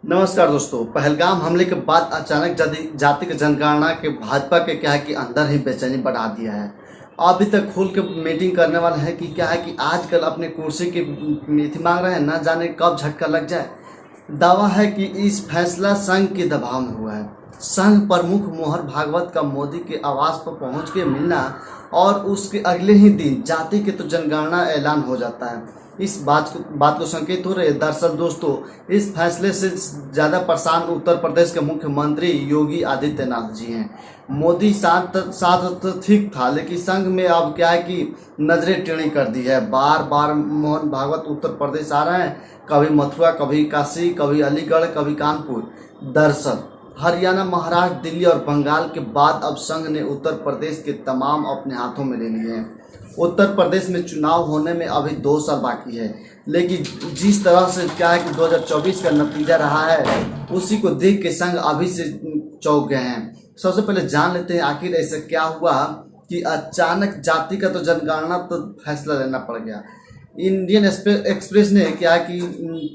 नमस्कार दोस्तों। पहलगाम हमले के बाद अचानक जाति जनगणना के भाजपा के क्या है कि अंदर ही बेचैनी बढ़ा दिया है। अभी तक खुल के मीटिंग करने वाले हैं कि क्या है कि आजकल अपने कुर्सी की नीति मांग रहे हैं, ना जाने कब झटका लग जाए। दावा है कि इस फैसला संघ के दबाव में हुआ है। संघ प्रमुख मोहन भागवत का मोदी के आवास पर पहुंच के मिलना और उसके अगले ही दिन जाति के तो जनगणना ऐलान हो जाता है। इस बात को संकेत हो रहे हैं। दरअसल दोस्तों, इस फैसले से ज़्यादा परेशान उत्तर प्रदेश के मुख्यमंत्री योगी आदित्यनाथ जी हैं। मोदी साथ ठीक था, लेकिन संघ में अब क्या है कि नजरें टेढ़ी कर दी है। बार बार मोहन भागवत उत्तर प्रदेश आ रहे हैं, कभी मथुरा, कभी काशी, कभी अलीगढ़, कभी कानपुर। दरअसल हरियाणा, महाराष्ट्र, दिल्ली और बंगाल के बाद अब संघ ने उत्तर प्रदेश के तमाम अपने हाथों में ले लिए हैं। उत्तर प्रदेश में चुनाव होने में अभी 2 साल बाकी है, लेकिन जिस तरह से क्या है कि 2024 का नतीजा रहा है, उसी को देख के संघ अभी से चौंक गए हैं। सबसे पहले जान लेते हैं आखिर ऐसा क्या हुआ कि अचानक जाति का तो जनगणना तो फैसला लेना पड़ गया। इंडियन एक्सप्रेस ने क्या कि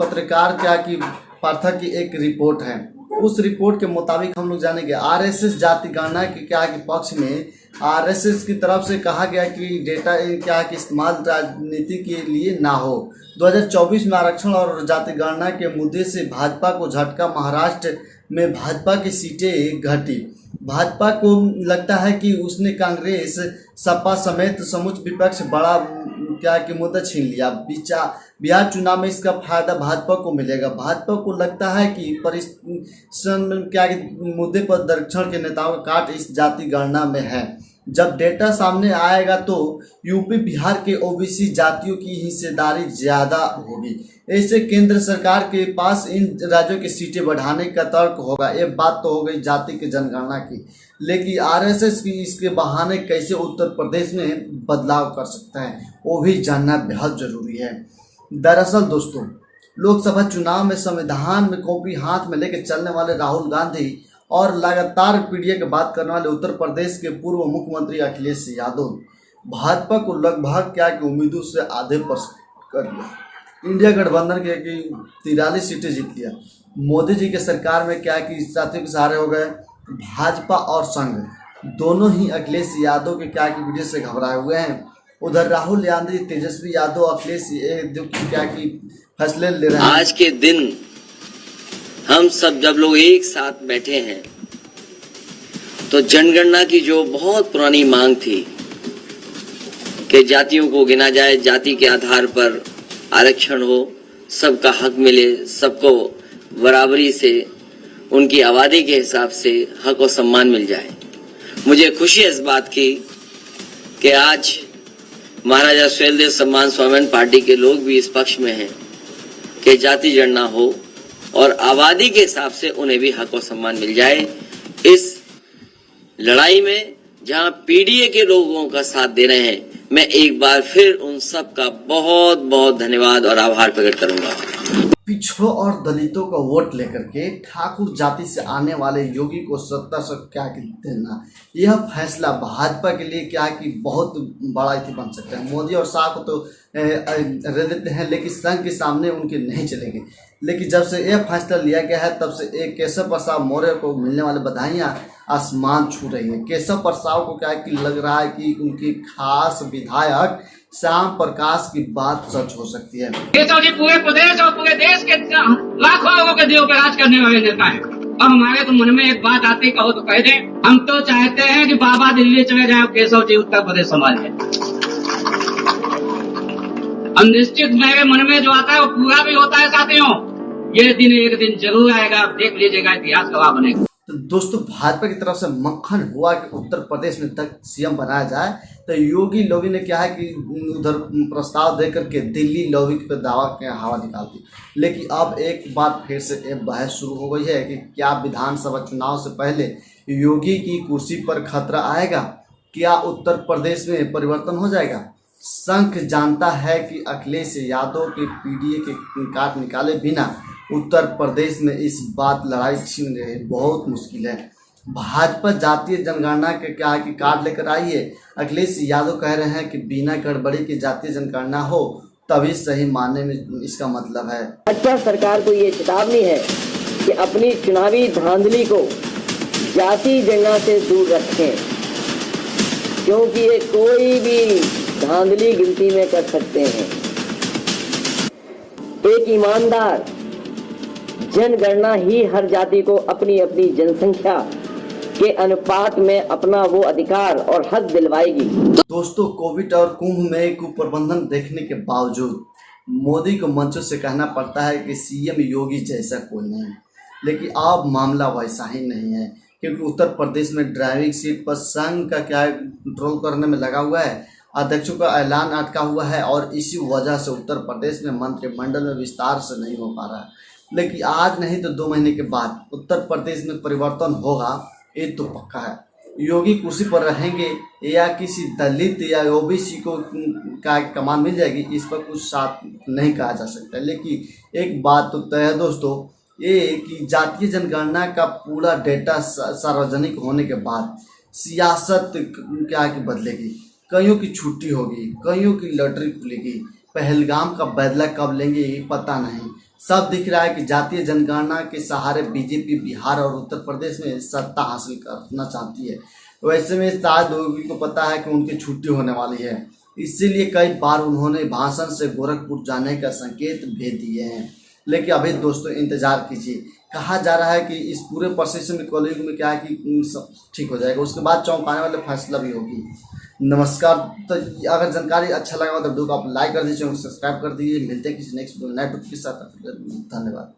पत्रकार क्या कि पाठक की एक रिपोर्ट है, उस रिपोर्ट के मुताबिक हम लोग जानेंगे आरएसएस जाति गणना के क्या के पक्ष में आरएसएस की तरफ से कहा गया कि डेटा क्या कि इस्तेमाल राजनीति के लिए ना हो। 2024 में आरक्षण और जाति गणना के मुद्दे से भाजपा को झटका। महाराष्ट्र में भाजपा की सीटें घटी। भाजपा को लगता है कि उसने कांग्रेस, सपा समेत समूच विपक्ष बड़ा क्या कि मुद्दा छीन लिया। बिहार चुनाव में इसका फायदा भाजपा को मिलेगा। भाजपा को लगता है कि क्या मुद्दे पर दक्षिण के नेताओं का काट इस जाति गणना में है। जब डेटा सामने आएगा तो यूपी, बिहार के ओबीसी जातियों की हिस्सेदारी ज्यादा होगी। ऐसे केंद्र सरकार के पास इन राज्यों की सीटें बढ़ाने का तर्क होगा। ये बात तो हो गई जाति के जनगणना की, लेकिन आरएसएस की इसके बहाने कैसे उत्तर प्रदेश में बदलाव कर सकता है, वो भी जानना बेहद जरूरी है। दरअसल दोस्तों, लोकसभा चुनाव में संविधान में कॉपी हाथ में लेकर चलने वाले राहुल गांधी और लगातार पीडीए की बात करने वाले उत्तर प्रदेश के पूर्व मुख्यमंत्री अखिलेश यादव भाजपा को लगभग क्या कि उम्मीदों से आधे पर कर लिया। इंडिया गठबंधन के 43 सीटें जीत लिया। मोदी जी के सरकार में क्या कि साथियों के सहारे हो गए। भाजपा और संघ दोनों ही अखिलेश यादव के क्या कि वजह से घबराए हुए हैं। उधर राहुल गांधी, तेजस्वी यादव, अखिलेश क्या कि फैसले ले रहे हैं। आज के दिन हम सब जब लोग एक साथ बैठे हैं तो जनगणना की जो बहुत पुरानी मांग थी कि जातियों को गिना जाए, जाति के आधार पर आरक्षण हो, सबका हक मिले, सबको बराबरी से उनकी आबादी के हिसाब से हक और सम्मान मिल जाए। मुझे खुशी है इस बात की कि आज महाराजा सुहेलदेव सम्मान स्वाभिमान पार्टी के लोग भी इस पक्ष में हैं कि जाति गणना हो और आबादी के हिसाब से उन्हें भी हक और सम्मान मिल जाए। इस लड़ाई में जहां पीडीए के लोगों का साथ दे रहे हैं, मैं एक बार फिर उन सब का बहुत बहुत धन्यवाद और आभार प्रकट करूंगा। पिछड़ों और दलितों का वोट लेकर के ठाकुर जाति से आने वाले योगी को सत्ता से क्या देना, यह फैसला भाजपा के लिए क्या कि बहुत बड़ा बन सकता है। मोदी और शाह को तो रह देते हैं, लेकिन संघ के सामने उनके नहीं चलेंगे। लेकिन जब से यह फैसला लिया गया है, तब से एक केशव प्रसाद मौर्य को मिलने वाली बधाइयां आसमान छू रही है। केशव प्रसाद को क्या कि लग रहा है कि उनकी खास विधायक श्याम प्रकाश की बात सच हो सकती है। केशव जी पूरे प्रदेश और पूरे देश के लाखों लोगों के दिलों पर राज करने वाले नेता है। अब हमारे तो मन में एक बात आती, कहो तो कह दें, हम तो चाहते हैं कि बाबा दिल्ली चले जाए, केशव जी उत्तर प्रदेश संभाल जाए। अब निश्चित मेरे मन में जो आता है वो पूरा भी होता है साथियों। ये दिन एक दिन जरूर आएगा, देख लीजिएगा, इतिहास गवाह बनेगा। तो दोस्तों, भाजपा की तरफ से मक्खन हुआ कि उत्तर प्रदेश में तक सीएम बनाया जाए, तो योगी लोगी ने क्या है कि उधर प्रस्ताव देकर के दिल्ली लॉबी पे दावा के हवा निकाल दी। लेकिन अब एक बार फिर से एक बहस शुरू हो गई है कि क्या विधानसभा चुनाव से पहले योगी की कुर्सी पर खतरा आएगा? क्या उत्तर प्रदेश में परिवर्तन हो जाएगा? संघ जानता है कि अखिलेश यादव के पीडीए के काट निकाले बिना उत्तर प्रदेश में इस बात लड़ाई छीन रही बहुत मुश्किल है। भाजपा जातीय जनगणना के क्या कि कार्ड लेकर आई है। अखिलेश यादव कह रहे हैं कि बिना गड़बड़ी की जातीय जनगणना हो तभी सही मानने में इसका मतलब है। भाजपा सरकार को ये चेतावनी है कि अपनी चुनावी धांधली को जाति जनगणना से दूर रखें, क्योंकि ये कोई भी धांधली गिनती में कर सकते हैं। एक ईमानदार जनगणना ही हर जाति को अपनी अपनी जनसंख्या के अनुपात में अपना वो अधिकार और हक दिलवाएगी। दोस्तों, कोविड और कुंभ में कुप्रबंधन देखने के बावजूद मोदी को मंचों से कहना पड़ता है कि सीएम योगी जैसा कोई नहीं, लेकिन अब मामला वैसा ही नहीं है, क्योंकि उत्तर प्रदेश में ड्राइविंग सीट पर संघ का क्या कंट्रोल करने में लगा हुआ है, अध्यक्षों का ऐलान अटका हुआ है और इसी वजह से उत्तर प्रदेश में मंत्रिमंडल में विस्तार से नहीं हो पा रहा है। लेकिन आज नहीं तो 2 महीने के बाद उत्तर प्रदेश में परिवर्तन होगा, ये तो पक्का है। योगी कुर्सी पर रहेंगे या किसी दलित या ओबीसी को का कमान मिल जाएगी, इस पर कुछ साफ नहीं कहा जा सकता। लेकिन एक बात तो तय है दोस्तों, ये कि जातीय जनगणना का पूरा डेटा सार्वजनिक होने के बाद सियासत क्या कि बदलेगी। कईयों की छुट्टी होगी, कईयों की लॉटरी खुलेगी, पहलगाम का बदला कब लेंगे ये पता नहीं। सब दिख रहा है कि जातीय जनगणना के सहारे बीजेपी बिहार और उत्तर प्रदेश में सत्ता हासिल करना चाहती है। वैसे में शायद योगी को पता है कि उनकी छुट्टी होने वाली है, इसीलिए कई बार उन्होंने भाषण से गोरखपुर जाने का संकेत भेज दिए हैं। लेकिन अभी दोस्तों इंतजार कीजिए, कहा जा रहा है कि इस पूरे प्रोसेस में कॉलेज में क्या है कि सब ठीक हो जाएगा, उसके बाद चौंकाने वाले फैसला भी होगी। नमस्कार। तो अगर जानकारी अच्छा लगा तो वीडियो को आप लाइक कर दीजिए, सब्सक्राइब कर दीजिए। मिलते हैं किसी नेक्स्ट वीडियो नए टॉपिक के साथ। धन्यवाद।